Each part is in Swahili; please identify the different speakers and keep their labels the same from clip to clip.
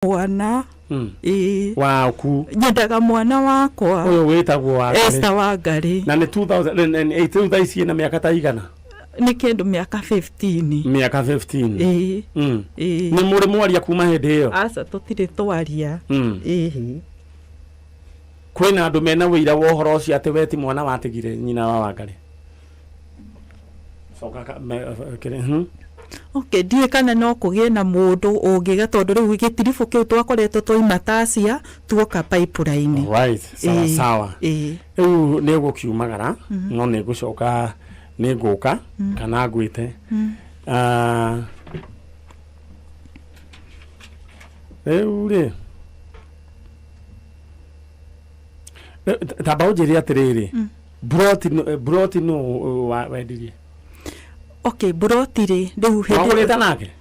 Speaker 1: mwana
Speaker 2: waku
Speaker 1: nyendaga mwana wakwa
Speaker 2: uyu witagwo wa
Speaker 1: Esther Wangari
Speaker 2: na ni 2008 thaisi na miaka ta igana
Speaker 1: ni kindu miaka 15
Speaker 2: miaka 15 ni muri mwaria kuma hindi iyo
Speaker 1: asa tutire twaria
Speaker 2: kwina andu mena wira wa uhoro ucio ati weti mwana watigire nyina wa Wangari soka kire
Speaker 1: Okay, die kana no kugie na mundu ungiga tondu riu gitirifu kiu twakoretwo twa Tasia tuoka pipeline.
Speaker 2: Right, sawa sawa. Riu ni gukiumagara no ni gucoka ni nguka kana ngwite. Riu ri tabau jiri atiriri. Broti no wendirie.
Speaker 1: Okay, brotire riu
Speaker 2: hindi nake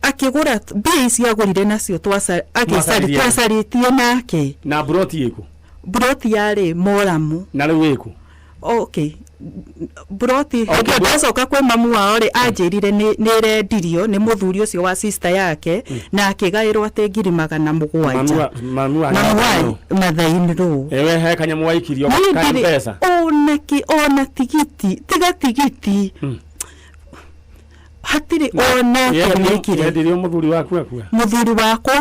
Speaker 1: akigura bei cia gurire nacio twacaritie nake
Speaker 2: na broti yiku
Speaker 1: broti yari moramu
Speaker 2: na riu yiku
Speaker 1: okay broti ndacoka kwe mamu wao ri anjirire ni rendirio ni muthuri ucio wa sister yake na akigairwo ate 700
Speaker 2: mamu wa
Speaker 1: mathaini ru
Speaker 2: ewe he kanyamu waikirio ka pesa
Speaker 1: ona tigiti hatire ona kemekire
Speaker 2: ndirio muthuri wakwa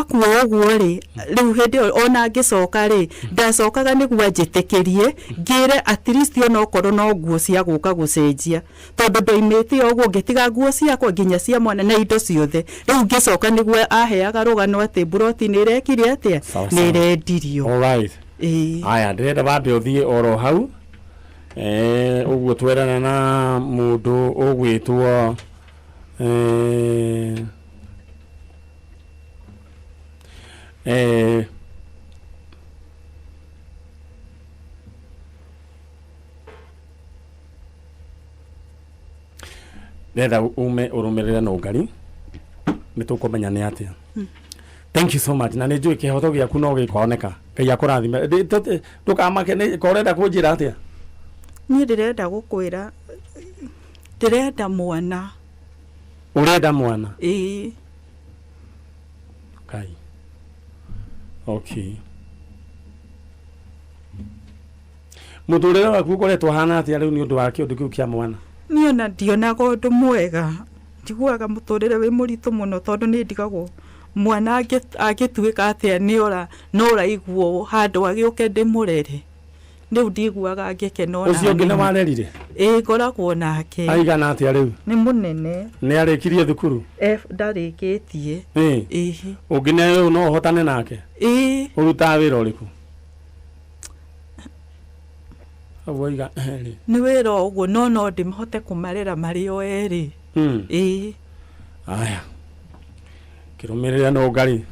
Speaker 1: kuo guo ri riu hindi ona ngicoka ri ndacokaga niguo njitekerie ngire at least ona okoro no nguo cia guka gucenjia tondu ndoimite oguo ngitiga nguo ciakwa nginya cia mwana na indo ciothe riu ngicoka niguo aheaga rugano ati broti ni rekire atia ni rendirio.
Speaker 2: Alright, aya ndirenda bambe uthie oro hau uguo twerana na mundu ugwitwo Nenda ume urumirira na Wangari nitukumenya ni atia. Thank you so much na nijui kihoto giaku no gikoneka Ngai akurathime ndukamake ni korenda kunjira atia
Speaker 1: ni ndirenda gukwira ndirenda mwana
Speaker 2: urenda mwana kai okay muturire waku koretwo hana atia riu ni undu wa kiundu kiu kia mwana
Speaker 1: ni ona ndionaga undu mwega njiguaga muturire wi muritu muno tondu ni ndigagwo mwana agituika atia ni ora no raiguo handu agiuke ndimurere riu ndiguaga ngikenona
Speaker 2: ucio ngina warerire
Speaker 1: ngoragwo nake
Speaker 2: aigana atia riu
Speaker 1: ni munene
Speaker 2: ni arikirie thukuru
Speaker 1: ndarikitie
Speaker 2: ungine riu no hotane nake uruta wira uriku avoiga
Speaker 1: ni wira uguo no ndimhote kumarera mari o eri
Speaker 2: aya kirumirira no Wangari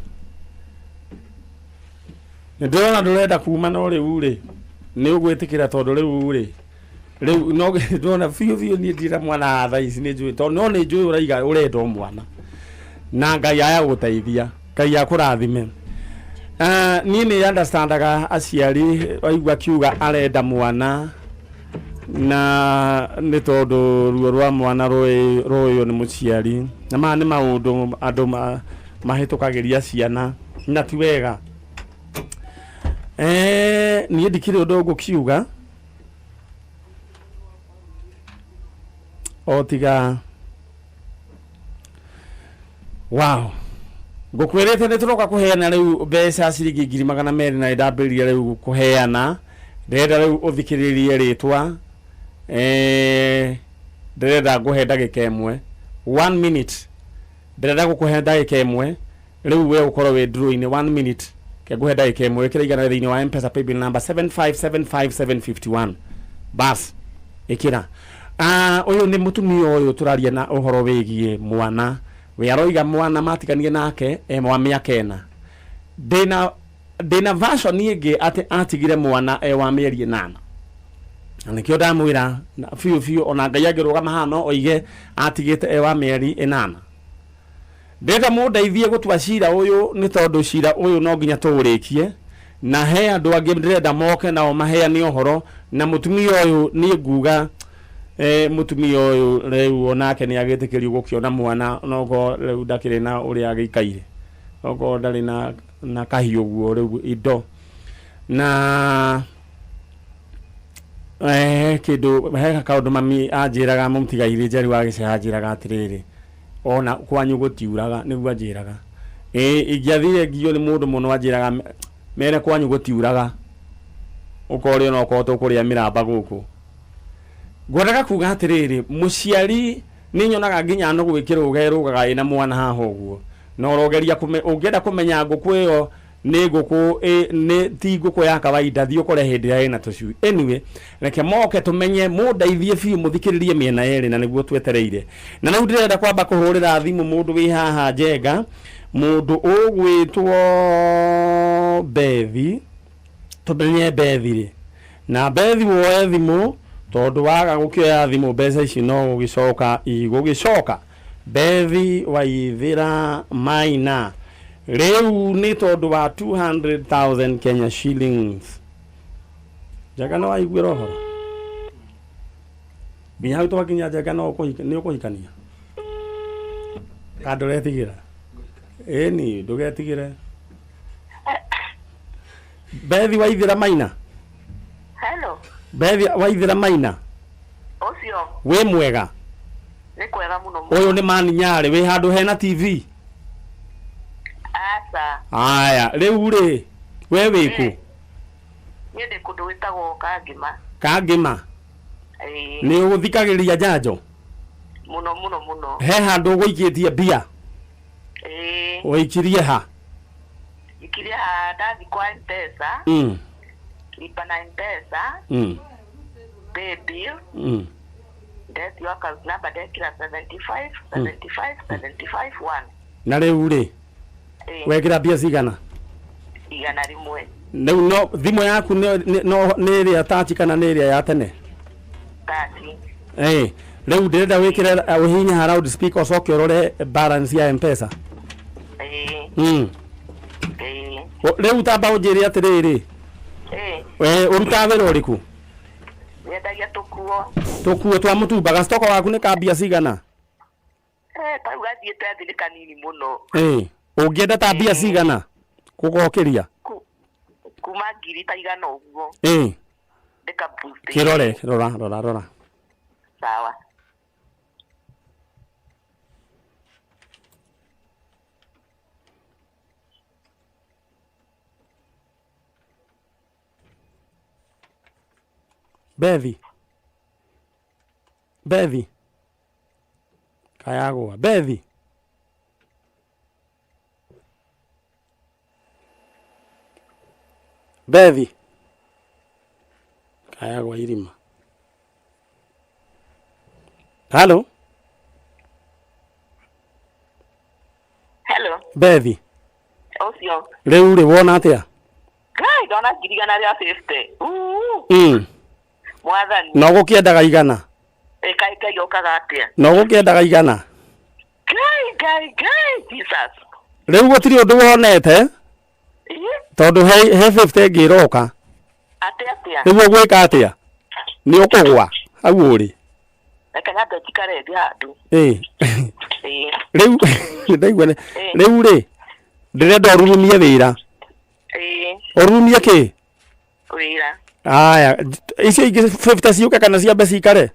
Speaker 2: ndona ndurenda kuma no riu ri ni ugwitikira tondu riu no ndona fiu ni ndira mwana thaici ni njui tondu no ni njui uraiga urenda mwana na Ngai aya guteithia Ngai akurathime. Ni ni understandaga aciari waigua kiuga arenda mwana na ni tondu ruo rwa mwana royo ni muciari na ma ni maundu andu mahitukagiria ciana na ti wega. Ni ndikire undu ngukiuga otiga wow ngukwirete ni turoka kuheana riu mbeca ciringi 200 na ndambiria riu kuheana ndenda riu uthikiririe ritwa ndenda nguhe ndagika imwe 1 minute ndenda gukuhe ndagika imwe riu we ukorwo we drawing 1 minute ke nguhe ndagika imwe kira igana thiini wa M-Pesa paybill number 7575751 bas ikira uyu ni mutumia uyu turaria na uhoro wigie mwana we aroiga mwana matikanie nake wa miaka ena dina version ingi ati atigire mwana wa mieri 8 anikio ndamwira fiu ona Ngai agirugama hano oige atigite wa mieri 8 ndenda mundeithie gutua cira uyu ni tondu cira uyu no nginya tuurikie na he andu angi ndenda moke na o mahea ni uhoro na mutumia uyu ni nguga mutumia uyu riu onake ni agitikirio gukiona mwana nogo riu ndakire na uri agikaire oko ndari na kahiu guo riu indo na kindu heka kaundu mami anjiraga mumtigaire njeri wa giceha anjiraga atiriri ona kwanyu gutiuraga niguo anjiraga ingiathire ngio ni mundu muno anjiraga mere kwanyu gutiuraga ukori ona ukoto kuria miramba guku ngwendaga kuga atiriri muciari ni nyonaga nginya no gwikira ugerugaga ina mwana haho guo no rogeria ungienda kumenya nguku iyo ni nguku ni ti nguku ya kawaida thio kore hindi ya ina tucui anyway reke moke tumenye mundaithie biu muthikiririe miena yeri na niguo twetereire na riu ndirenda kwamba kuhurira thimu mundu wi haha njenga mundu ugwitwo Bethi tumenye Bethi ri na Bethi woe thimu tondu waga gukioya thimu mbeca ici no gugicoka Bethi waithira Maina riu ni tondu wa 200,000 Kenya shillings jaga no aiguira horo binya to wakinya jaga no ukuhikania kadoretigira ni ndugetigire Bethi waithira Maina.
Speaker 3: Hello.
Speaker 2: Bethi waithira Maina.
Speaker 3: Ocio.
Speaker 2: We mwega.
Speaker 3: Ni kwega muno.
Speaker 2: Uyu ni mani Nyari we handu hena TV.
Speaker 3: Asa.
Speaker 2: Aya, riu ri we wiku.
Speaker 3: Ni ndi kundu witagwo Kangema.
Speaker 2: Kangema. Ni uguthikagiria Njanjo.
Speaker 3: Muno.
Speaker 2: He handu guikitie bia. Uikirie ha.
Speaker 3: Ikiria ndathi kwa M-Pesa. Lipa na M-Pesa. Pay bill. That's your account number dekira 75
Speaker 2: na riu ri wekira bia cigana
Speaker 3: igana rimwe
Speaker 2: no thimu yaku ni ri attach kana ni ri ya tene
Speaker 3: tati
Speaker 2: riu ndirenda wikire uhinya ha loud speaker ucoke urore balance ya M-Pesa riu tamba unjiri atiriri we uruta wira uriku
Speaker 3: yendagia tukuo
Speaker 2: twa mutumba gastoko waku ni kambia cigana
Speaker 3: ta ugathiete athiri kanini muno
Speaker 2: ungienda ta mbia cigana gugokiria
Speaker 3: kuma ngiri ta igana uguo ndika boost
Speaker 2: kirore rora
Speaker 3: sawa
Speaker 2: Bethi kayagwa Bethi kayagwa irima Hello Bethi
Speaker 3: ocio
Speaker 2: riu ri wona atia
Speaker 3: kai dona girigana ria 50 mwathani
Speaker 2: no gukiendaga igana
Speaker 3: kai yokaga atia
Speaker 2: no gukiendaga igana
Speaker 3: kai Jesus
Speaker 2: riu gutiri undu wonete tondu he 50 ngiroka
Speaker 3: atia
Speaker 2: riu gwika atia ni ukugwa au uri
Speaker 3: ekanya betikare ndi handu
Speaker 2: riu ndaigua riu ri ndirenda urumie wira urumie ki
Speaker 3: wira
Speaker 2: aya icio ingi 50 ciuke kana ciambe cikare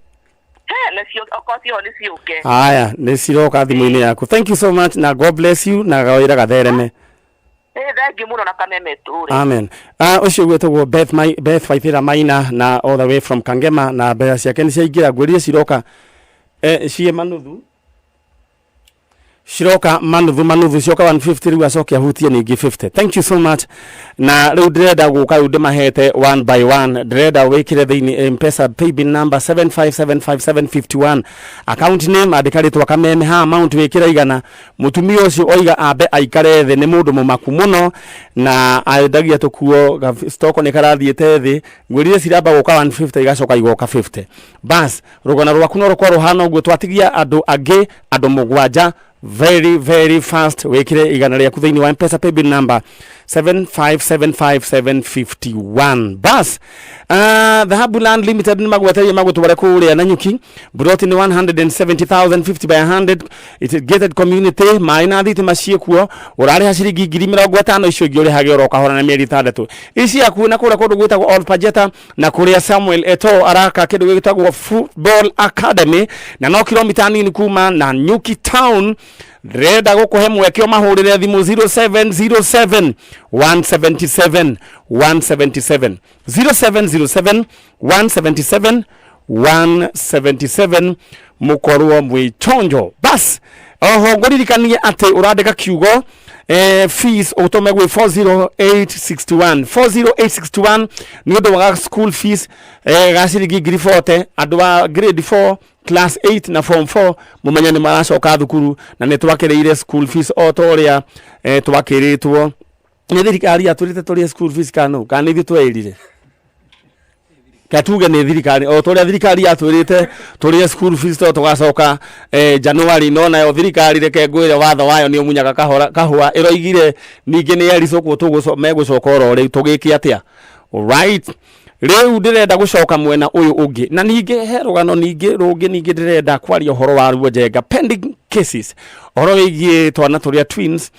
Speaker 3: nacio okosio ni ciuke
Speaker 2: aya ni ciroka thimu-ini yaku thank you so much na God bless you na gawira gathereme
Speaker 3: thank you muno na Kameme turi
Speaker 2: amen ucio gwetagwo Beth waithira Maina na all the way from Kangema na mbere ciake ni ciaingira ngwĩrire ciroka cie manuthu ciroka manuthu cioka 150 riu acokia hutie ningi 50 thank you so much na riu ndirenda guka riu ndimahete one by one ndirenda wikire thiini M-Pesa paybill number 7575751 account name andikaritwa Kameme ha amount wikira igana mutumia ucio oiga ambe aikare thi ni mundu mumaku muno na aendagia tukuo stock ni karathiete thi ngwirire ciramba guka 150 igacoka igoka 50 bas rugona rwaku no rukoro hana uguo twatigia andu angi andu mugwanja very fast wekire igana riaku thiini wa M-Pesa paybill number 7575751 bas the Habuland Limited ni magwetaye magutwara kule Nanyuki brought in 170,000 50 by 100 it gated community maina thiti mashie kuo urari hashirigi 50,000 icio giore hagero kahora na mieri 3 ici akuna kura kundu gwitagwo All Pajeta na kuria Samuel Eto araka kindu gwitagwo Football Academy na no kilomita nini kuma na Nyuki Town reda gukuhe mwekio mahurire thimu 0707 177 177 0707 177 177 mukorwo mwichonjo bas oho ngoririkanie ate urandika kiugo fees utome gwe 40861 ni ndo wa school fees gasirigi grifote adwa grade 4 class 8 na form 4 mumenya ni maracoka thukuru na ni twakireire school fees otoria twakiritwo ni thirikari aturite turi school fees kana ithi twirire katuge ni thirikari otoria thirikari aturite turi school fees to tugacoka January no nayo thirikari reke ngwire watho wayo ni omunyaga kahua iroigire ninge ni ericoko megucoka oro ri tugiki atia alright riu ndirenda gucoka mwena uyu ungi na ninge herugano ninge rungi ninge ndirenda kwaria horo wa ruo njenga pending cases horo wigie twana turia twins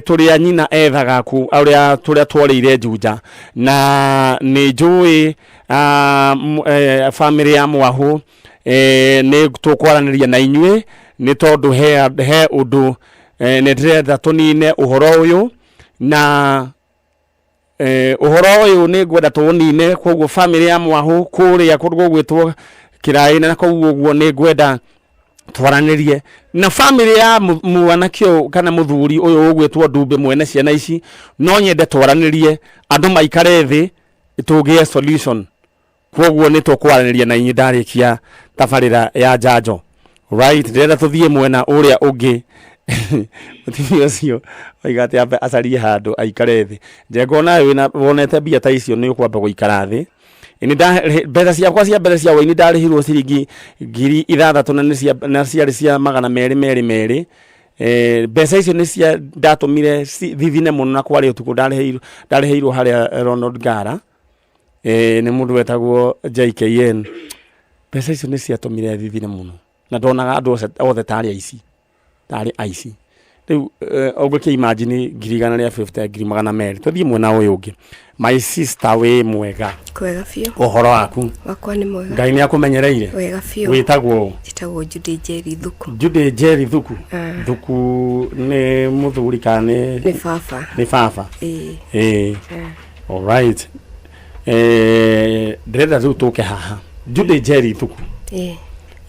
Speaker 2: turia nyina ethaga ku uria turia tworire Juja na ni njui family ya Mwahu ni tukwaraniria na inywe ni tondu he undu ni ndirenda tunine uhoro uyu na uhoro uyu ni ngwenda tunine koguo family ya Mwahu kuria kurwo gwitwo Kirai na koguo ni ngwenda twaranirie na family ya mwanakio kana muthuri uyu ugwitwo Ndumbe mwene ciana ici no nyende twaranirie andu maikare thi tugie solution koguo ni tukwaraniria na inyi ndarikia tabarira ya Njanjo right ndenda tuthie mwena uria ungi mutimio cio oigate ambe acarie handu aikare thi njengo nawe wonete bia ta icio ni ukwamba guikara thi ini mbeca ciakwa cia mbere cia waini ndarihirwo ciringi 6,000 na ciarĩ cia 200 mbeca icio ni cia ndatumire thithine muno na kwari utuku ndarihirwo haria Ronald Ngara ni mundu wetagwo JKN mbeca icio ni ciatumire thithine muno na ndonaga andu othe tari aici riu ogeke imagine 150 200 tuthie mwena uyu ungi my sister we mwega
Speaker 4: kwega fio
Speaker 2: uhoro waku
Speaker 4: wakwa ni mwega
Speaker 2: Ngai ni akumenyereire
Speaker 4: wega fio
Speaker 2: witagwo
Speaker 4: Judy Njeri Thuku
Speaker 2: Thuku ni muthuri kane ni baba all right ndrenda riu tuke haha Judy Njeri Thuku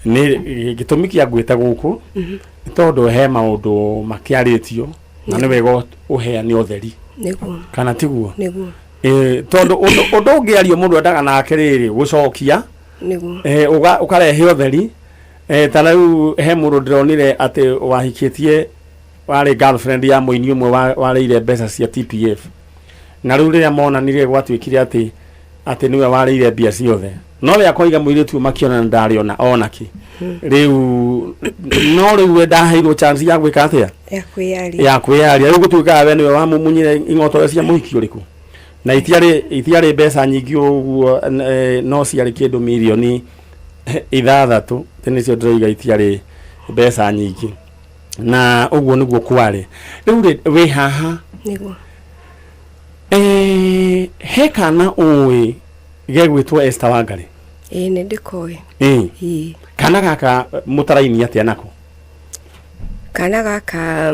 Speaker 2: ni gitumi kia gwita guku tondu he maundu makiaritio na ni wega uheani utheri
Speaker 4: niguo
Speaker 2: kana tiguo
Speaker 4: niguo
Speaker 2: tondu undu ungiario mundu endaga nake riri gucokia
Speaker 4: niguo
Speaker 2: ukarehe utheri tana riu he mundu ndironire ati wahikitie wari girlfriend ya muini umwe warire mbeca cia TPF na riu riria monanire gwatwikire ati niwe warire mbia ciothe no ria koiga muiritu makiona ndariona onaki riu no riu ndaheirwo chance ya gwika atia ya kwiaria riu gutuika we niwe wamumunyire ing'oto cia muhiki uriku na itiari mbeca nyingi uguo no ciari kindu milioni 6 tenicio ndiraiga itiari mbeca nyingi na uguo niguo kwari riu we haha
Speaker 4: niguo
Speaker 2: he kana uwi gegwitwo Esther Wangari
Speaker 4: ni ndikoi
Speaker 2: kana gaka mutaraini atia nako
Speaker 4: kana gaka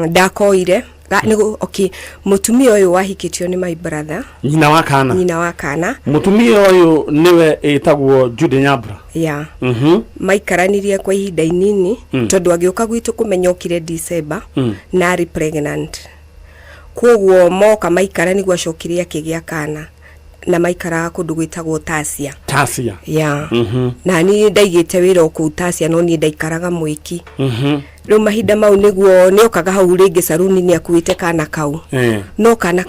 Speaker 4: ndakoire nigo okay mutumia uyu wahikitio ni my brother
Speaker 2: nyina wa kana mutumia uyu niwe etagwo Judy Nyabra
Speaker 4: maikaranirie kwa ihinda inini tondu agioka gwitu kumenyokire December na ari pregnant koguo moka maikara niguo acokirie akigia kana na maikara kundu gwitagwo Tasia na ni ndaigite wira ku Tasia no ni ndaikaraga mwiki riu mahinda mau niguo ni okaga hau ringi saruni ni akuite kana kau no kana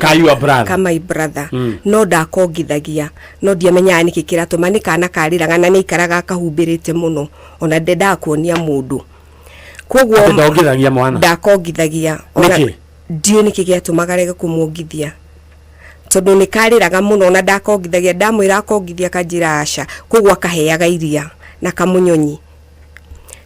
Speaker 4: kama brother no ndakongithagia no ndiamenya niki kiratuma ni kana kariraga na ni ikaraga kahumbirite muno ona ndenda kuonia mundu koguo
Speaker 2: ndongithagia mwana
Speaker 4: ndakongithagia
Speaker 2: niki
Speaker 4: dio nä kä gä atåmaga rege kå mwongithia tondå nä karä muno na ndakongithagia ndamwä akongithia kanjä aca koguo akaheaga iria na kamũnyonyi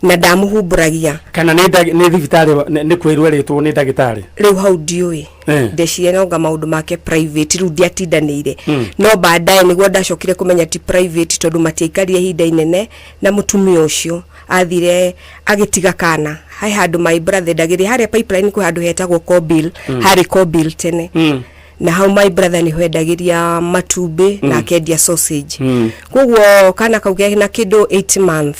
Speaker 4: na ndamuhumburagia
Speaker 2: kana nä thibitarä nä kwä rwo ärä two nä ndagä
Speaker 4: rä u hau ndiå ndecire nonga maundu make private riu ndiatindanĩire no baadaye niguo ndacokire kumenya ti private tondu matiaikarire ihinda inene na mutumia ucio athire agitiga kana hai handu my brother ndagire haria pipeline ku handu hetagwo Kobil hari Kobil tene na how my brother ni hwendagiria matumbi na akendia sausage koguo kana kauge na kindu 8 months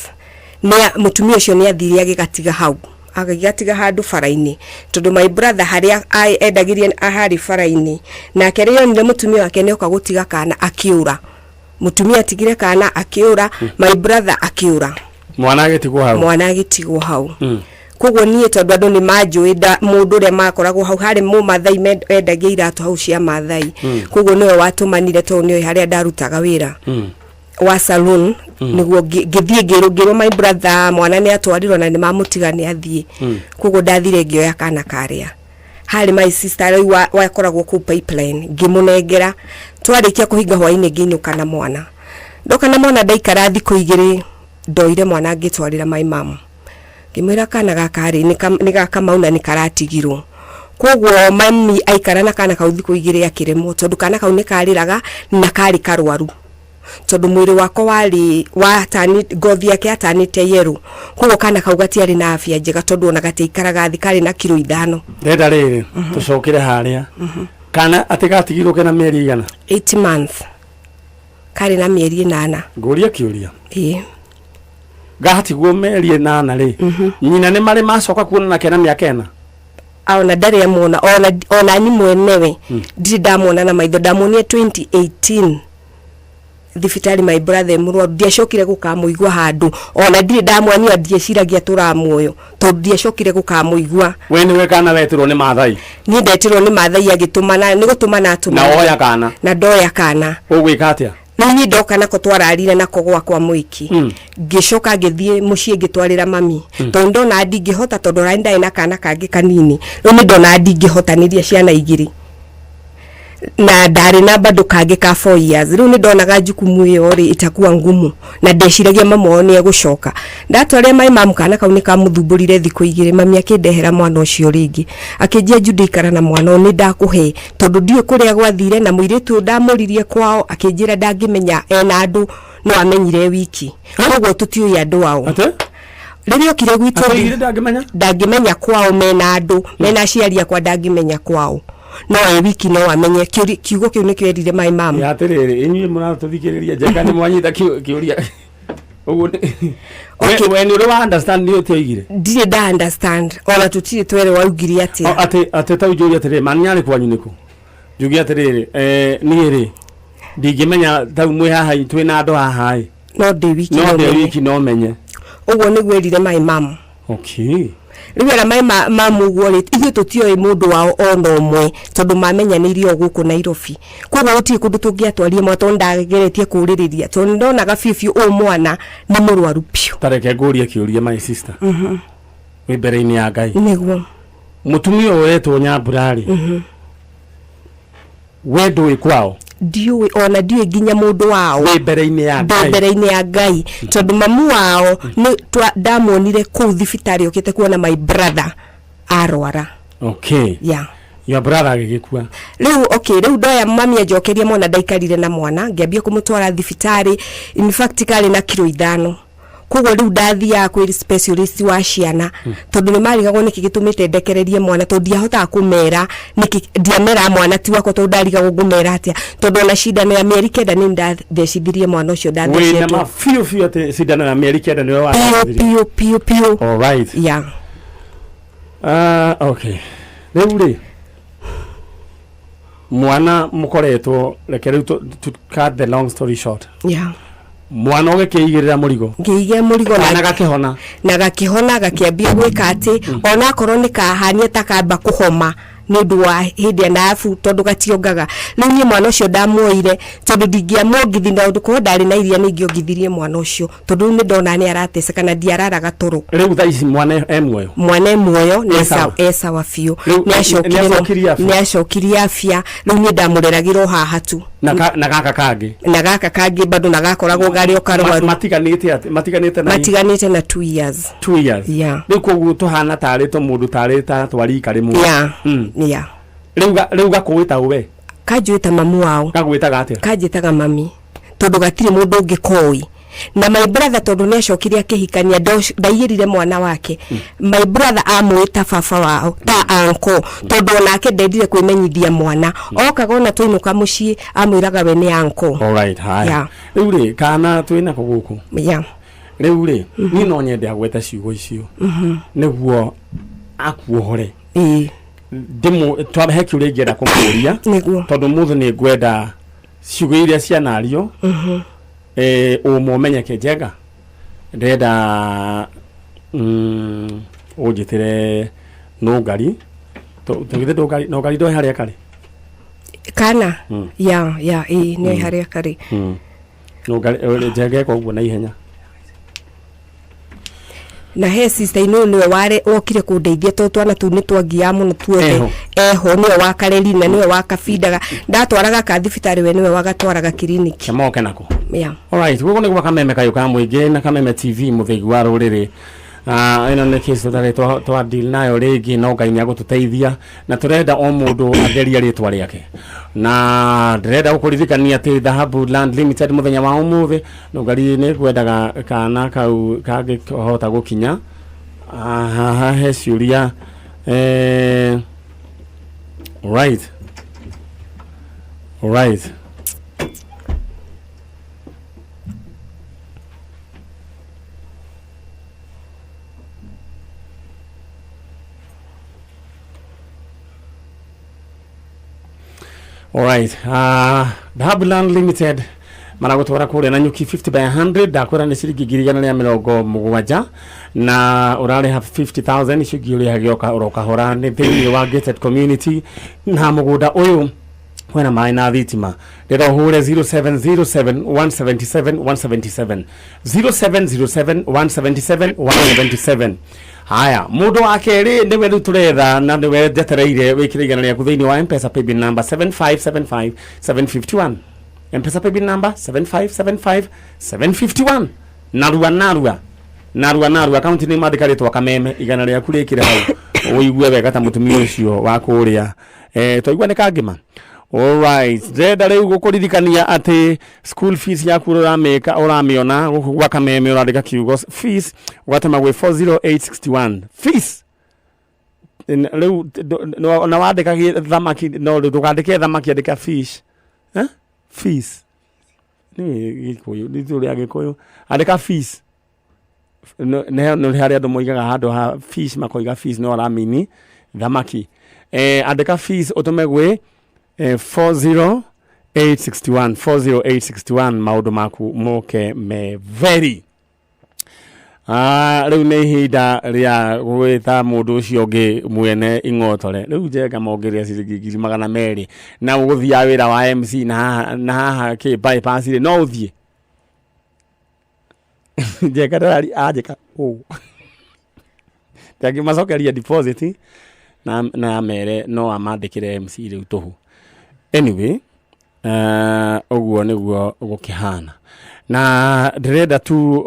Speaker 4: na mutumia ucio ni athire agigatiga hau agigatiga handu faraini tondu my brother haria endagirie ahari faraini na kerio ni mutumia wake ni oka gutiga kana akiura mutumia atigire kana akiura my brother akiura
Speaker 2: mwana
Speaker 4: agitigwo hau koguo nie tondu andu ni manjuida mundu ria makoragwo hau hari mu mathai endagia iratu hau cia mathai koguo niwe watumanire tondu niwe haria ndarutaga wira wa saloon niguo ngithie ngirugirwo my brother mwana ni atwarirwo na ni mamutiga ni athie koguo ndathire ngioya kana karia hari my sister wakoragwo ku pipeline ngimunengera twarikia kuhinga hwaini nginyuka na mwana ndoka na mwana ndaikara thiku 2 ndoire mwana ngitwarira my mom ngimwira kana gakari ni gakamauna ni karatigirwo koguo mami aikara na kana kau thiku 2 akiremo tondu kana kau ni kariraga na kari karwaru tondu mwiri wako wari watani ngothi yake atanite yeru koguo kana kau gatiari na afya njega tondu ona gatiikaraga thikari na kilo 5
Speaker 2: ndenda riri tucokire haria kana atigatigirwo kena mieri igana
Speaker 4: 8 months kari na mieri 8
Speaker 2: nguria kiuria gatigwo mieri 8 ri nyina ni mari macoka kuona na kena miaka 4
Speaker 4: aona ndari amona ona ni mwenewe ndi ndamona na maitho ndamunie 2018 thibitari my brother murwa ndiacokire gukamuigwa handu ona ndire ndamwania ndieciragia turamuoyo tondu ndiacokire gukamuigwa
Speaker 2: we niwe kana wetirwo ni mathai
Speaker 4: ni ndetirwo ni mathai agitumana ni gutumana atuma
Speaker 2: na oya kana
Speaker 4: na ndoya kana
Speaker 2: ugwika atia
Speaker 4: ni ndoka nako twararire nako gwakwa mwiki ngicoka ngithie mucie ngitwarira mami tondu ndona ndingihota tondu rainda ina kana kangi kanini ni ndona ndingihotaniria ciana igiri na ndari na bado kangi ka 4 years riu ni ndonaga jukumu iyo ri itakuwa ngumu na ndeciragia mama ni egushoka ndatware mai mamu kana kau ni kamuthumburire thiku 2 mami akindehera mwana ucio ringi akinjia judikara na mwana ni ndakuhe tondu ndiwe kuria gwathire na muiritu ndamuririe kwao akinjira ndangimenya ena andu no amenyire wiki koguo tutiuya andu wao ririo kire gwitu ndangimenya kwao mena andu mena aciaria kwa ndangimenya kwao no wiki no amenye kiugo kiu ni kwerire my mom
Speaker 2: ya terere inyi muratuthikiria jeka ni mwanyita kiuria ugu okay when you understand you tioigire
Speaker 4: ndire da understand ona tutiri twere waugiri ati
Speaker 2: ate ta ujuria terere manyari kwanyu niko jugia terere niere ndigimenya ta mwe haha twina andu haha
Speaker 4: no de wiki
Speaker 2: no menye
Speaker 4: ugu ni gwerire my mom
Speaker 2: okay
Speaker 4: riwera mai mamu gworit ithu tutio mundu wao ono mwe tondu mamenyanirio guku Nairobi koguo uti kundu tungiatwarie mwato ndageretie kuririria tondu ndona gafifi o mwana ni murwaru piu
Speaker 2: tareke nguria kiuria my sister we mbere-ini ya Ngai
Speaker 4: niguo
Speaker 2: mutumia wetwo Nyamburari we ndui kwao
Speaker 4: ndiwe ona ndiwe ginya mundu wao
Speaker 2: we mbere-ini ya
Speaker 4: Ngai tondu mamu wao ni ndamonire ku thibitari okite kuona my brother arwara
Speaker 2: okay your brother agikua
Speaker 4: riu okay riu ndoya mami ajokeria mwana ndaikarire na mwana ngiambia kumutwara thibitari in fact kale na kilo 5 koguo riu ndathia kwiri specialist wa ciana tondu ni marigagwo niki gitumite ndekererie mwana tondu ndiahota kumera niki ndiamera mwana ti wako tondu ndarigagwo ngumera atia tondu na shida na mieri 9 ni ndathecithirie mwana ucio ndathecetwo
Speaker 2: we na mafiu ati shida na mieri 9 ni wa
Speaker 4: pio
Speaker 2: all right okay riu mwana mukoretwo rekeru to cut the long story short mwana ugekiigirira murigo
Speaker 4: ngiige murigo
Speaker 2: na
Speaker 4: gakihona gakiambia gwika ati ona korwo ni kahania takamba kuhoma nä å ndå wa hä ndä na abu tondå gationgaga rä u niä mwana å cio ndamuoire tondå ndingäamwongithi na å ndå korwo ndarä na iria nä ingä ongithirie mwana å cio tondå rä u nä ndona nä arateceka na ndiararaga tå rå
Speaker 2: rä u thaa ici mwana muoyo
Speaker 4: esawa biå nä acokirie afya rä u nä ndamå reragä ra o haha tu
Speaker 2: na gaka kangä
Speaker 4: bado na gakoragwo garä o karwaru
Speaker 2: matiganite
Speaker 4: na 2 years
Speaker 2: rä u koguo tå hana tarä to må ndå tarä ta twarika rä mwe rä u gakå ta we
Speaker 4: kanjwä ta mamu wao
Speaker 2: gagwä taga atä
Speaker 4: kanjä taga mami tondå gatirä må ndå å ngä koä na my brother tondå nä acokire akähikania ndaiyä rire mwana wake my brother amwä ta baba wao ta anko tondå onake ndendire kwä menyithia mwana okaga ona twainå ka må ciä amwä raga we nä anko
Speaker 2: rä u rä kana twä nako gå kå rä u rä niä no nyende agweta ciugo icio nä guo akuohore twahe kä å rä ngenda kå må ria tondå må thå nä ngwenda ciugo iria cianario å menyeke njega ndenda å njä tä re no ngari tå no ngari ndoä harä a karä
Speaker 4: kana nä harä a karä
Speaker 2: no ngari njegeka å guo na ihenya
Speaker 4: na he sister ino niwe ware okire kundeithia to twana tu ni twangia muno tuothe niwe wakareri na niwe wakabindaga ndatwaraga ka thibitari we niwe wagatwaraga kiriniki
Speaker 2: moke nako alright guko ni gwa Kameme kayo ka muingi na Kameme TV muthigi wa ruriri ino nä case twa deal nayo rĩngĩ no Ngai nĩ agũtũteithia na tũrenda o mũndũ atheria rĩtwa rĩake na ndĩrenda gũkũririkania atĩ Dhahabu Land Limited mũthenya wa ũmũthĩ no Ngai nĩ kwendaga kana kau kangĩhota gũkinya he ciũria right Alright, Dhahabu Land Limited maragutwara kure na nyuki 50 by 100 ndakwira ni ciringi 170 na urare ha 50,000 icigi uri hagioka uroka hora ni thini wa gated community na mugunda uyu wena mai na thitima ndero hure 0707 177 177 0707 177 177 haya mundu akeri ndiwe riu turetha na ndiwe ndetereire wikire igana rĩaku thĩinĩ wa M-Pesa paybill number 7575 751 M-Pesa paybill number 7575 751 narua account ni mandĩkarĩtwo Kameme igana rĩaku rĩkire hau ũigue wega ta mũtumia ũcio wa kũrĩa twaigua nĩ kangĩma. Alright, ndenda rĩu gũkũririkania atĩ school fees yaku ũramĩona gwa Kameme ũrandĩka kiugo fees ũgatema gwĩ 40861 fees rĩu na wandĩka thamaki no ndũkandĩke thamaki andĩka fish fees nĩ gĩkũyũ nĩ gĩkũyũ andĩka fees no harĩa andũ moigaga handũ ha fish makoiga fees no aramini thamaki andĩka fees ũtũme gwĩ 40861 maundu maku moke me very riu nĩ ihinda rĩa gwĩta mũndũ ũcio ũngĩ mwene ing'otore rĩu njenga mongeria ciringi 200 na ũgũthiaga wĩra wa MC na haha kĩ bypass rĩ no ũthiĩ njenga ndarari anjĩka ũũ macokeria deposit na mere no amandĩkĩre MC rĩu tũhu. Anyway, oguo niguo gukihana na ndĩrenda tu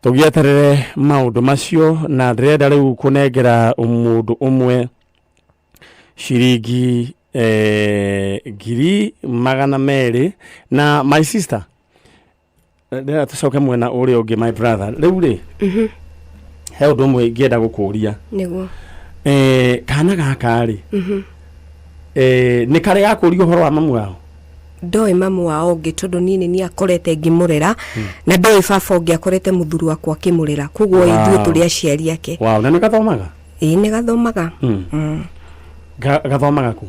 Speaker 2: tũgĩeterere maũndũ macio na ndĩrenda rĩu kũnengera mũndũ ũmwe ciringi 200 na my sister ndĩrenda tũcoke mwena ũrĩa ũngĩ my brother rĩu rĩ he ũndũ ũmwe ngĩenda gũkũria
Speaker 4: nĩguo
Speaker 2: kana gaka rĩ nĩ kare gakũrio ũhoro wa mamu wao
Speaker 4: ndoĩ mamu wao ũngĩ tondũ niĩ nĩ akorete ngĩmũrera na ndoĩ baba ũngĩ akorete mũthuri wakwa akĩmũrera koguo ithuĩ tũrĩ aciari ake
Speaker 2: na nĩ gathomaga
Speaker 4: nĩ gathomaga
Speaker 2: gathomaga ku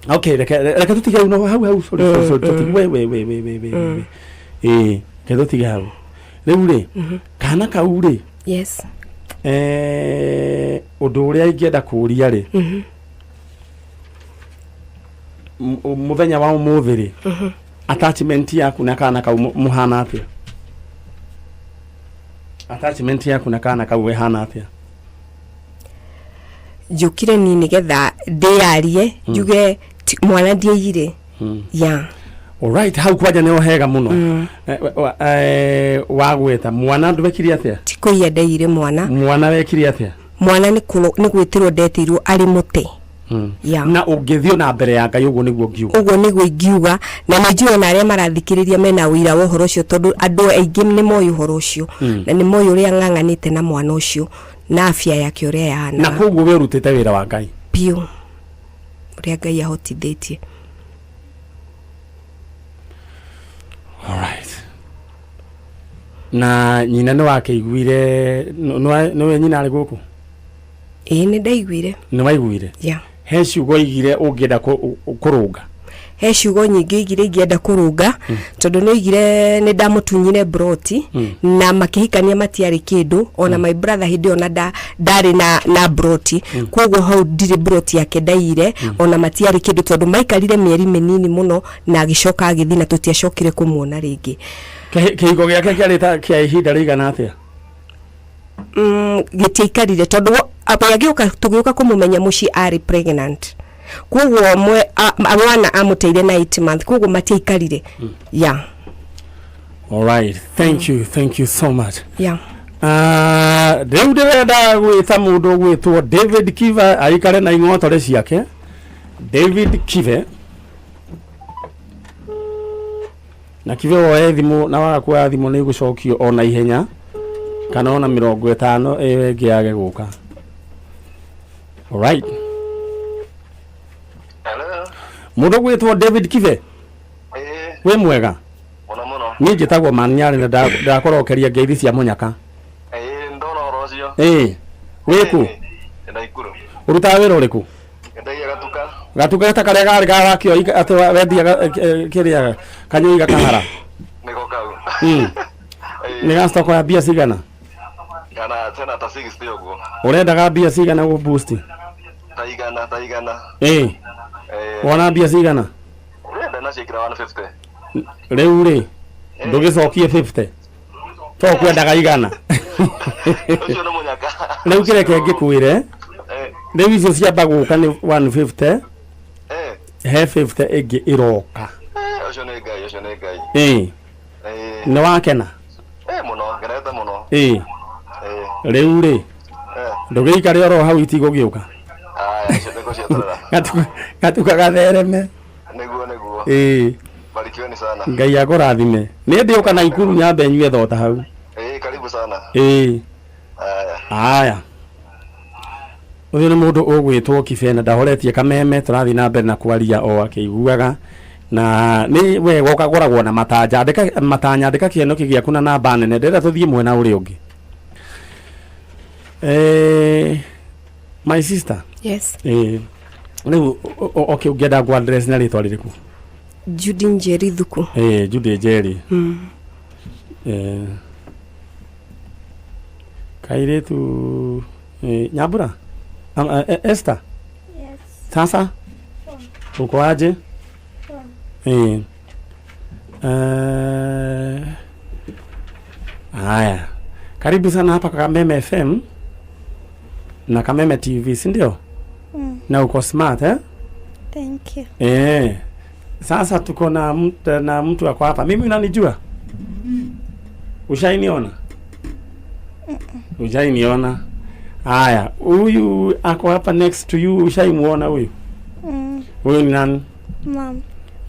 Speaker 2: okay reke tũtige hau hau we ke tũtige hau rĩu rĩ kana kau rĩ
Speaker 4: yes
Speaker 2: Undu uria ingienda kuria ri muthenya wa umuthi ri attachment yaku na kana kau muhana atia? Attachment yaku na kana kau hana atia?
Speaker 4: Njukire ni nigetha ndiarie njuge mwana ndiire. Yeah.
Speaker 2: Alright, hau kwaja ne ohega muno. Wagweta mwana ndubekiri atia?
Speaker 4: Tikuya ndaire mwana.
Speaker 2: Mwana wekiri atia?
Speaker 4: Mwana ni gwitirwo ndetirwo ari muti.
Speaker 2: Yeah. Na ungithio na mbere ya Ngai uguo niguo ngiuga.
Speaker 4: Uguo niguo ngiuga na nijio na aria marathikiriria mena wira wa uhoro ucio tondu andu aingi ni moyo uhoro ucio na ni moyo uria nganganite na mwana ucio na afya yake uria yana.
Speaker 2: Na koguo we rutite wira wa Ngai.
Speaker 4: Pio. Uria Ngai ahotithitie.
Speaker 2: Alright. Na nyina ni wake iguire no nyina ari guku?
Speaker 4: Ni ndaiguire.
Speaker 2: Ni waiguire?
Speaker 4: Yeah.
Speaker 2: He ciugo igire ungienda kurunga?
Speaker 4: He ciugo nyingi igire ingienda kurunga tondu no igire ni ndamutunyire broti na makihikania matiari kindu ona my brother hindi ona ndari na broti koguo hau ndire broti yake ndaire ona matiari kindu tondu maikarire mieri minini muno na agicoka agithina tutiacokire kumuona ringi.
Speaker 2: Kihigo giake kiarita kia ihinda rigana atia?
Speaker 4: Gitiikarire tondu abagiuka tugiuka kumumenya muci ari pregnant. Koguo mwana amuteire na 8 months koguo matiikarire. Yeah.
Speaker 2: All right, thank you so much.
Speaker 4: Yeah.
Speaker 2: Rĩu ndĩrenda gwĩta mũndũ gwĩtwo David Kive aikare na ing'otore ciake. David Kive na Kive woe thimũ na wagakuoya thimũ nĩ gũcokio ona ihenya kana ona 50 ĩngĩage gũka. All right.
Speaker 5: Hello.
Speaker 2: Mũndũ gwĩtwo David Kive. We mwega?
Speaker 5: Muno.
Speaker 2: Niĩ njĩtagwo Nyari na ndakorokeria ngeithi cia munyaka.
Speaker 5: Ndona horo ucio.
Speaker 2: Wĩku?
Speaker 5: Ndaikuru.
Speaker 2: Urutaga wĩra ũrĩkũ?
Speaker 5: Ndagia gatuka.
Speaker 2: Gatuka ta karĩa gari garakio ati wendia kĩrĩa kanyoi gakahara.
Speaker 5: Niko kau.
Speaker 2: Nĩ gastoko ya bia cigana?
Speaker 5: Kana tena ta 60 uguo.
Speaker 2: Ũrendaga bia cigana gũ boost?
Speaker 5: Taigana.
Speaker 2: Wona bia cigana?
Speaker 5: Urenda na cikira 150.
Speaker 2: Rĩu rĩ ndũgĩcokie 50. To kwendaga igana.
Speaker 5: Ucio nĩ munyaka.
Speaker 2: Rĩu kĩreke ngĩkwĩre. Rĩu icio ciamba gũka nĩ 150. He 50 ĩngĩ ĩroka.
Speaker 5: Ucio nĩ Ngai.
Speaker 2: Nĩ wakena?
Speaker 5: Muno, ngenete muno.
Speaker 2: Rĩu rĩ ndũgĩikare oro hau itigũgĩũka. Gatuka gathereme.
Speaker 5: Niguo. Barikiweni sana.
Speaker 2: Ngai akũrathime. Nĩ ndĩũka na ikuru nyambe nyue thota hau.
Speaker 5: Karibu sana.
Speaker 2: Aya. Uyu nĩ mũndũ ũgwĩtwo Kibe na ndahoretie Kameme tũrathi na mbere na kwaria o akĩiguaga na nĩ wega ũkagoragwo na matanya andĩka kĩoneki gĩaku na namba nene ndĩrenda tũthiĩ mwena ũrĩa ũngĩ. My sister.
Speaker 4: Yes.
Speaker 2: Rĩu okay ũngĩenda ngũ address na rĩtwa rĩrĩkũ?
Speaker 4: Judy Njeri Thuku.
Speaker 2: Judy Njeri. Kairetu Nyabura? Esther?
Speaker 6: Yes.
Speaker 2: Sasa? Uko aje? Haya. Karibu sana hapa Kameme FM na Kameme TV, si ndio? Na uko smart
Speaker 6: Thank you.
Speaker 2: Sasa tuko na mtu wako hapa. Mimi unanijua? Ushainiona? Ushainiona? Haya, huyu ako hapa next to you, ushaimuona huyu? Huyu ni nani?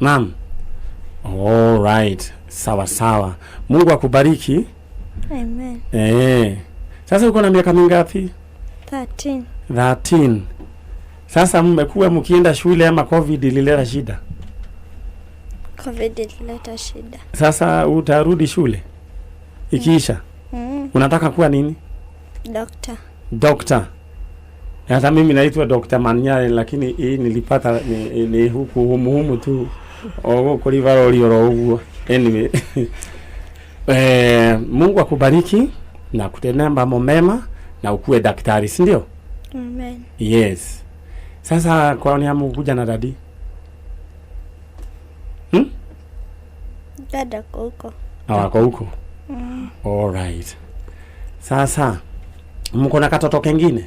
Speaker 2: Mom. All right. Sawa. Mungu akubariki.
Speaker 6: Amen.
Speaker 2: Sasa uko na miaka mingapi? 13. Sasa mmekuwa mkienda shule ama COVID ilileta shida?
Speaker 6: COVID ilileta shida.
Speaker 2: Sasa utarudi shule ikiisha? Unataka kuwa nini? Doctor. Hata mimi naitwa Dr. Manyari lakini hii nilipata ni huku humu tu. Kulivaro lioro huo. Anyway. Mungu akubariki na kutendea mambo mema na ukue daktari, si ndio?
Speaker 6: Amen.
Speaker 2: Yes. Sasa kwa nini amekuja na dadi?
Speaker 6: Dada huko.
Speaker 2: Wako huko. All right. Sasa mko na katoto kengine?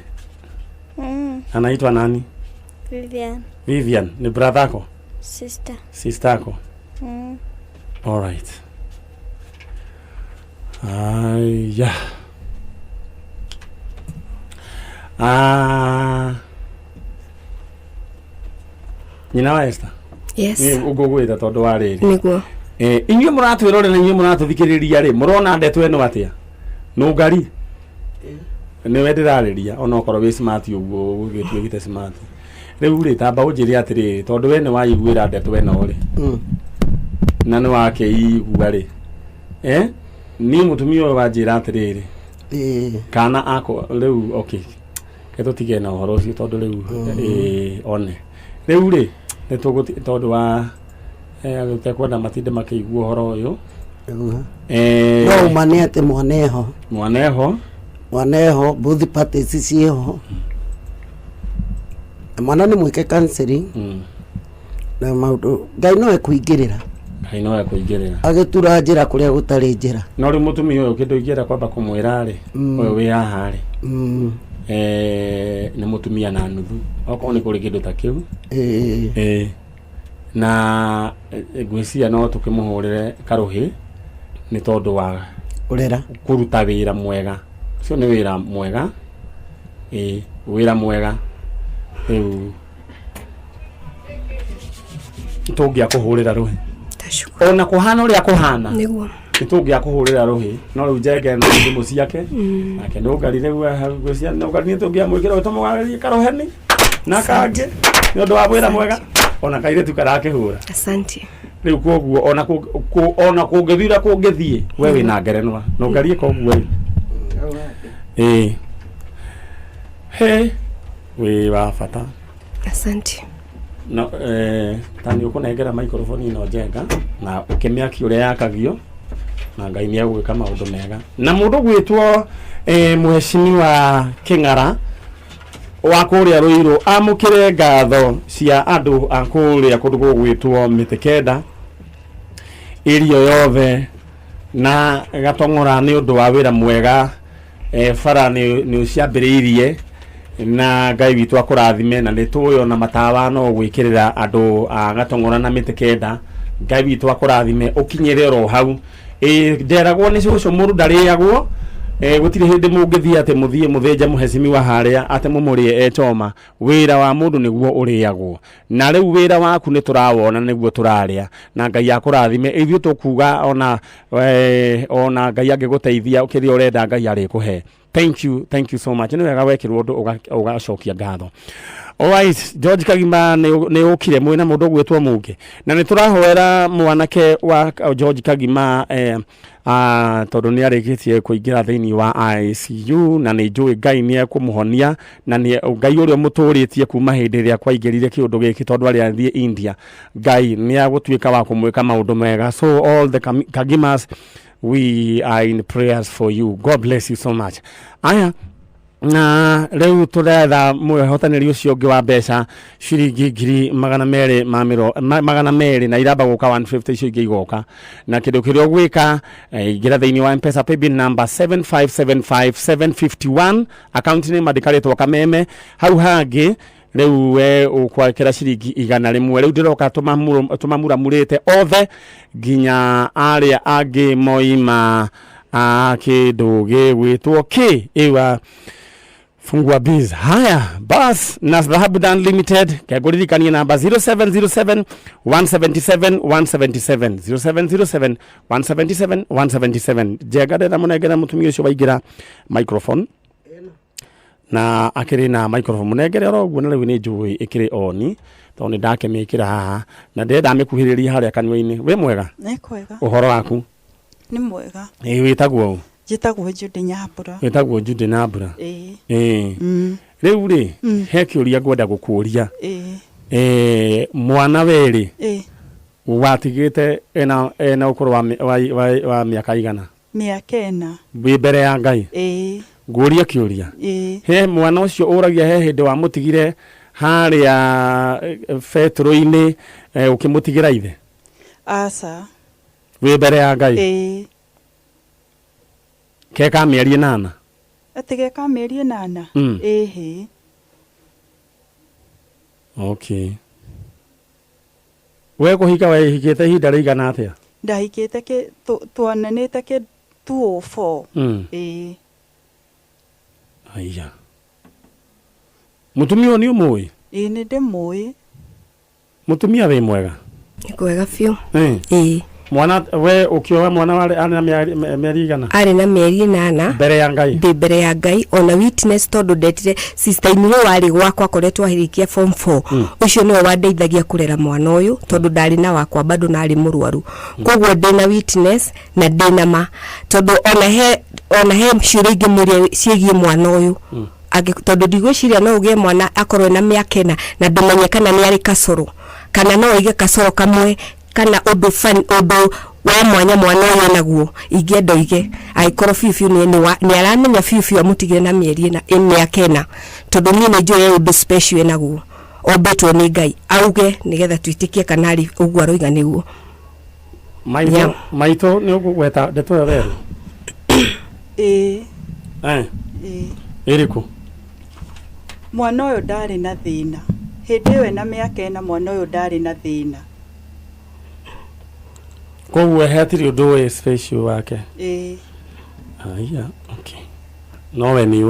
Speaker 2: Anaitwa nani? Vivian, ni brother yako? Sister yako? All right. Yeah. Nyina wa Esther?
Speaker 4: Yes.
Speaker 2: Ni ugogwita tondu wa riri.
Speaker 4: Niguo.
Speaker 2: Inyuĩ mũratwĩrore na inyuĩ mũratũthikĩrĩria rĩ, mũrona ndeto ĩno atĩa? No ngari? Nĩwe ndĩrarĩria ona okorwo wĩ smart ũguo ũgĩtuĩkĩte smart. Rĩu rĩ tamba ũnjĩre atĩrĩrĩ, tondũ we nĩ waiguĩra ndeto ĩno rĩ. Na nĩ wakĩigua rĩ. Ni mũtumia ũyũ wanjĩra atĩrĩrĩ. Kana ako rĩu okay. Ketũtige na ũhoro ũcio tondũ rĩu one. Rĩu rĩ nĩ tondũ wa agũtekwenda matinde makĩigua ũhoro ũyũ.
Speaker 7: No manete mwaneho both parties ciho. Mwana ni mwike counseling. Na maundu Ngai no ekuingĩrĩra. Agitura njĩra kũrĩa gũtarĩ njĩra.
Speaker 2: No rĩ mũtumia ũyũ kĩndũ ingĩenda kwamba kũmwĩra rĩ, ũyũ wĩ haha rĩ. Nĩ mũtumia na nuthu. Okorwo nĩ kũrĩ kĩndũ ta kĩu. Na ngwĩciria no tũkĩmũhũrĩre karũhĩ nĩ tondũ wa kũruta wĩra mwega. Ũcio nĩ wĩra mwega. Wĩra mwega. Rĩu tũngĩa kũhũrĩra rũhĩ. Ona kũhana ũrĩa kũhana.
Speaker 4: Nĩguo.
Speaker 2: Tũngĩa kũhũrĩra rũhĩ. No rĩu njenge na thimũ ciake. Nake no ngari rĩu ngwĩciria no ngari nĩ tũngĩa mwĩkĩra ũtũmũgarĩrie karũheni. Na kangĩ nĩ ũndũ wa wĩra mwega. Ona kairĩtu karakĩhũra.
Speaker 4: Asante.
Speaker 2: Rĩu koguo ona kũngĩthira kũngĩthiĩ we wĩna ngerenwa no ngarie koguo we wa bata.
Speaker 4: Asante.
Speaker 2: No tani ũkũnengera microphone ino njenga na ũkĩmĩaki ũrĩa yakagio na Ngai nĩ agwĩka maũndũ mega. Na mũndũ gwĩtwo Mheshimiwa Kĩng'ara wa kũrĩa Rũirũ amũkĩre ngatho cia andũ a kũrĩa kũndũ gũgwĩtwo Mĩtĩkenda irio yothe na Gatong'ora nĩ ũndũ wa wĩra mwega bara nĩ ũciambĩrĩirie na Ngai witũ akũrathime na nĩ tũĩ ona matawa no gwĩkĩrĩra andũ a Gatong'ora na Mĩtĩkenda. Ngai witũ akũrathime ũkinyĩre ro hau. Nderagwo nĩ cũcũ mũndũ ndarĩagwo. Gũtirĩ hĩndĩ mũngĩthia atĩ mũthie mũthĩnja Mheshimiwa harĩa atĩ mũmũrĩe choma. Wĩra wa mũndũ nĩguo ũrĩagwo. Na rĩu wĩra waku nĩ tũrawona nĩguo tũrarĩa. Na Ngai akũrathime ithuĩ tũkuga ona Ngai angĩgũteithia kĩrĩa ũrenda Ngai arĩkũhe. Thank you so much. Nĩ wega wekĩrwo ũndũ ũgacokia ngatho. Alright, George Kagima nĩ ũkire mwĩna mũndũ gwĩtwo Mũnge. Na nĩ tũrahoera mwanake wa George Kagima tondũ nĩ arĩkĩtie kũingĩra thĩinĩ wa ICU na nĩ njũĩ Ngai nĩ ekũmũhonia na nĩ Ngai ũrĩa mũtũrĩtie kuma hĩndĩ ĩrĩa kwaingĩrire kĩũndũ gĩkĩ tondũ arĩa athiĩ India. Ngai nĩ agũtuĩka wa kũmwĩka maũndũ mega. So all the Kagimas, we are in prayers for you. God bless you so much. Aya na rĩu tũretha mũhotanĩri ũcio ũngĩ wa mbeca ciringi ngiri magana merĩ na iramba gũka 150 icio ingĩ igoka na kĩndũ kĩrĩa ũgwĩka ingĩra thĩinĩ wa M-Pesa paybill number 7575751 account name andĩkarĩtwo Kameme. Hau hangĩ rĩu we ũkwakĩra ciringi 100 rĩu ndĩroka tũmamuramurĩte othe nginya arĩa angĩ moima kĩndũ gĩgwĩtwo kĩ fungua biz. Haya bas na Dhahabu Unlimited kagũririkanie namba 0707 177 177 0707 177 177. Jegade na mũnengera mũtumia ũcio waingĩra microphone na akĩrĩ na microphone mũnengere ũguo na rĩu nĩ njũĩ ĩkĩrĩ oni tondũ nĩ ndakĩmĩkĩra haha na ndamĩkuhĩrĩria harĩa kanua-inĩ. We mwega?
Speaker 1: Nĩ kwega.
Speaker 2: Ũhoro waku?
Speaker 1: Nĩ mwega.
Speaker 2: Wĩtagwo?
Speaker 1: Njĩtagwo Judy Nyambura.
Speaker 2: Wĩtagwo Judy Nyambura? Rĩu rĩ he kĩũria ngwenda gũkũria. Mwana werĩ watigĩte ena ũkũrũ wa mĩaka igana? Mĩaka 4. Wĩ mbere ya Ngai? nguria kiuria he mwana ucio uragia he hindi wa mutigire haria betro-ini ukimutigira ithe
Speaker 1: aca
Speaker 2: wi mbere ya Ngai ke ka mieri 8
Speaker 1: atige ka mieri 8 ehe
Speaker 2: okay we kuhika we hikite hinda rigana atia
Speaker 1: ndahikite ke twananite ke 204
Speaker 2: aya mutumia ni umui
Speaker 1: ni ndimui
Speaker 2: mutumia we mwega
Speaker 4: kwega fiu
Speaker 2: mwana we ukioa mwana wale ana mieri igana
Speaker 4: ari na mieri 8
Speaker 2: mbere ya Ngai
Speaker 4: mbere ya Ngai ona witness tondu ndetire sister iniro wari gwakwa koretwo ahirikia form 4 ucio niwe wandeithagia kurera mwana uyu tondu ndari na wakwa bado nari murwaru kogwo ndina witness na ndina ma tondu ona he mshuringi muri ciegie mwana uyu tondu ndigwiciria no ugie mwana akorwe na miaka 4 na ndumenye kana ni ari kasoro kana no ige kasoro kamwe kana undu wa mwanya mwana uyu naguo ingenda ige aikorwo fiu ni aramenya fiu amutigire na mieri na miaka 4 tondu ni njoye undu special naguo obetwo ni Ngai auge nigetha twitikie kana ari uguo aroiga niguo
Speaker 2: maito ni ugweta ndeto ya weru iriku
Speaker 1: mwana uyu ndari na thina hindi we na miaka 4 mwana uyu ndari na thina
Speaker 2: kogwo hetiri undu we special wake aya okay no we ni